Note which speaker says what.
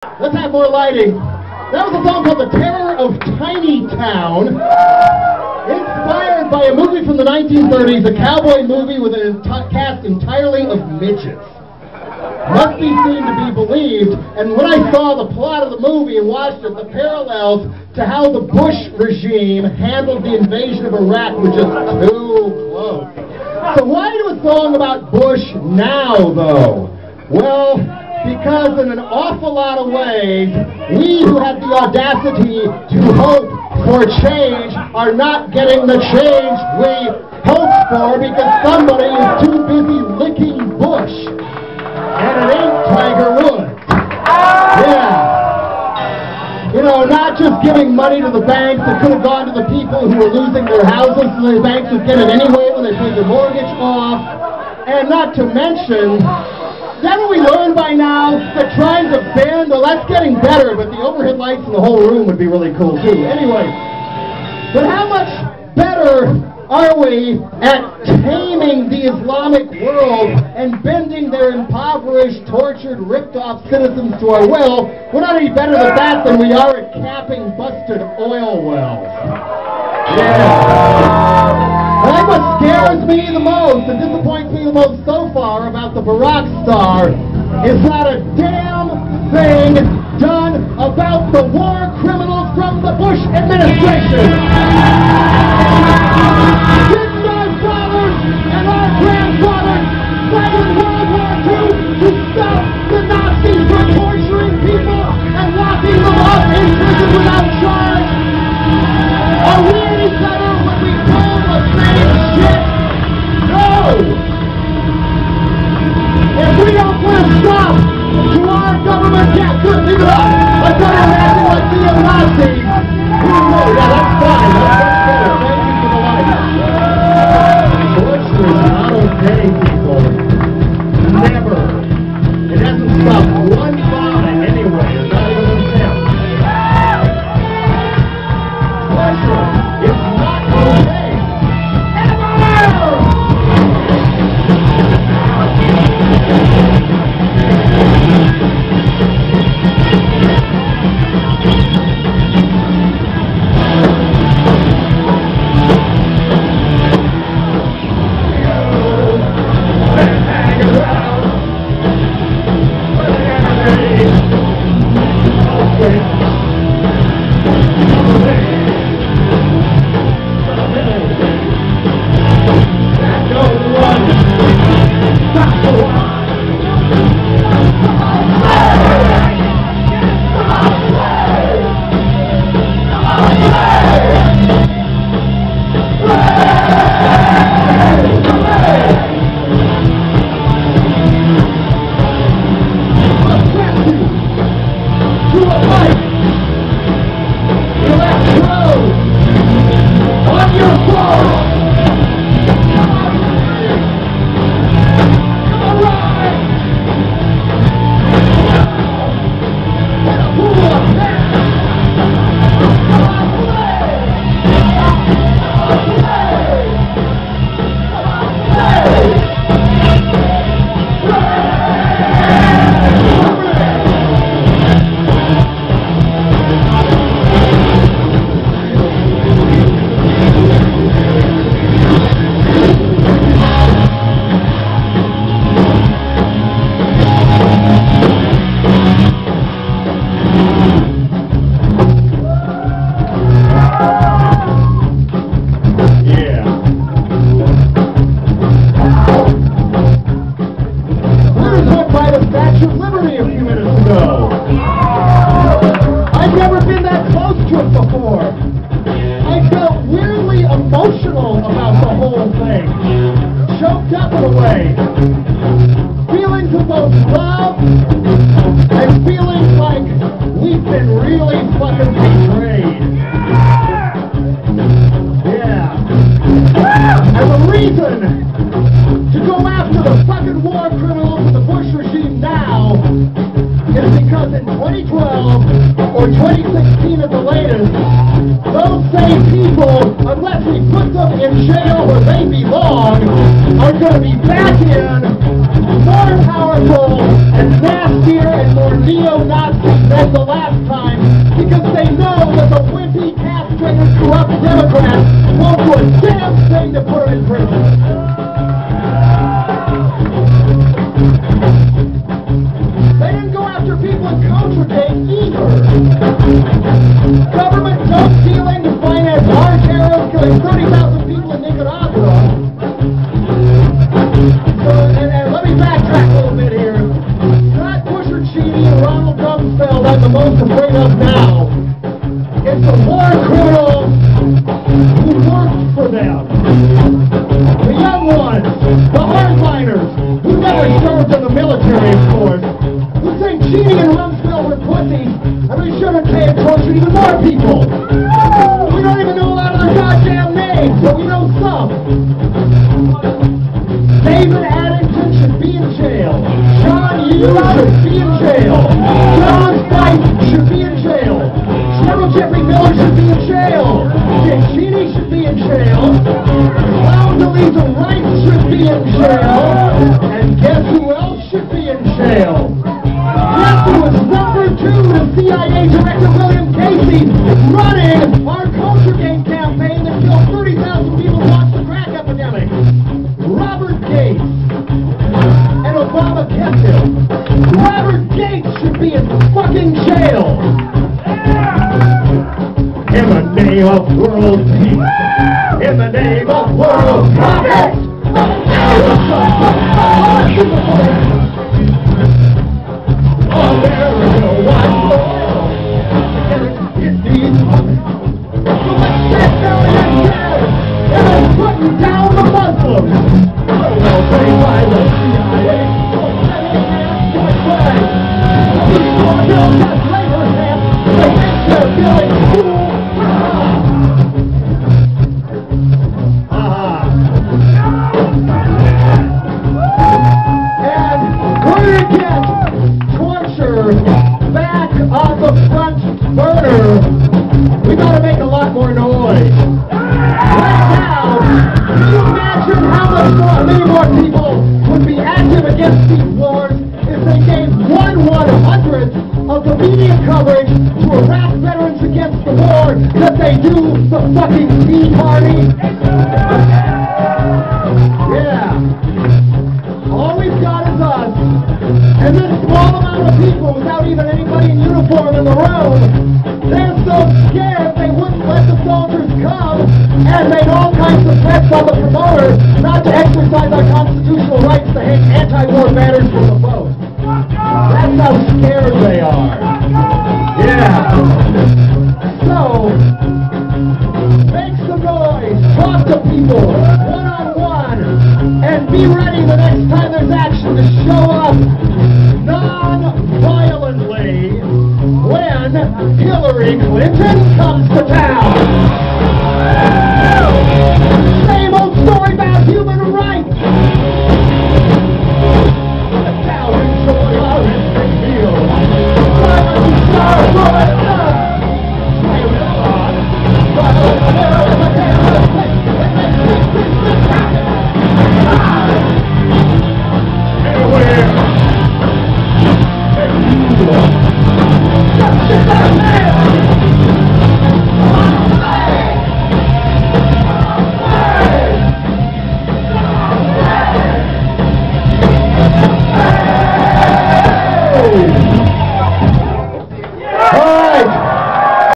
Speaker 1: Let's have more lighting. That was a song called The Terror of Tiny Town, inspired by a movie from the 1930s, a cowboy movie with a cast entirely of midgets. Must be seen to be believed, and when I saw the plot of the movie and watched it, the parallels to how the Bush regime handled the invasion of Iraq were just too close. So why do a song about Bush now, though? Well, because in an awful lot of ways, we who have the audacity to hope for change are not getting the change we hoped for because somebody is too busy licking Bush. And it ain't Tiger Woods. Yeah. You know, not just giving money to the banks that could have gone to the people who were losing their houses so the banks would get it anyway when they paid their mortgage off. And not to mention, haven't we learned by now that trying to bend, well, that's getting better, but the overhead lights in the whole room would be really cool too. Anyway, but how much better are we at taming the Islamic world and bending their impoverished, tortured, ripped-off citizens to our will? We're not any better at that than we are at capping busted oil wells. Yeah. I think what scares me the most and disappoints me the most so far about the Barack star is not a damn thing done about the war criminals from the Bush administration. Didn't our fathers and our grandfathers fight in World War II to stop the Nazis from torturing people and locking them up in prison without charge? Are we any better when we pull the same shit? No! If we don't put a stop to our government, yeah, good, leave it up. Let's not imagine like neo-Nazis. Who knows? Yeah, that's fine. That's better. Thank you for the light. Torture is not okay, people. Never. It hasn't stopped one bombing anyway. It's not even an attempt. Torture is not okay. Ever! More powerful and nastier and more neo-Nazi Democrats won't do a damn thing to put him in prison. They didn't go after people in Contragate either. Government dope dealing to finance our terrorists killing 30,000 people in Nicaragua. And let me backtrack a little bit here. Not Pusher Cheney and Ronald Rumsfeld I'm the most afraid of now. It's the war criminals who worked for them. The young ones, the hardliners, who never served in the military, of course, who think Cheney and Rumsfeld were pussies, and we shouldn't pay and torture even more people. We don't even know a lot of their goddamn names, but we know some. David Addington should be in jail. John Hughes should be in jail. John Fife should be in jail. General Jeffrey Miller should be in jail. Dick Cheney should be in jail. Condoleezza Rice should be in jail. And guess who else should be in jail? Guess who was number 2 to CIA Director William Casey running our Contragate campaign that killed 30,000 people who watched the crack epidemic? Robert Gates. And Obama kept him. Robert Gates should be in fucking jail. In the name of world peace. In the name of world profit. America wants more. It needs money. So let's get down and get it. And then putting down the Muslims. Well, they by the CIA. Don't let it ask my way. These poor bills got labor camps. They think they're feeling cool. And we're gonna get torture back on the front burner. We gotta make a lot more noise. Right now, can you imagine how many more people would be active against these wars if they gave 1/100th of the media coverage to Iraq veterans against the war that they do the fucking Tea Party? Yeah. All we've got is us. And this small amount of people without even anybody in uniform in the room, they're so scared they wouldn't let the soldiers come and made all kinds of threats on the promoters not to exercise our constitutional rights to hang anti-war banners from the vote. That's how scared they are. Yeah. So, make some noise, talk to people, one-on-one, and be ready the next time there's action to show up non-violently when Hillary Clinton comes to town. Same old story about human rights. The thousands of orange and fields. Silent stars for the sun. Oh!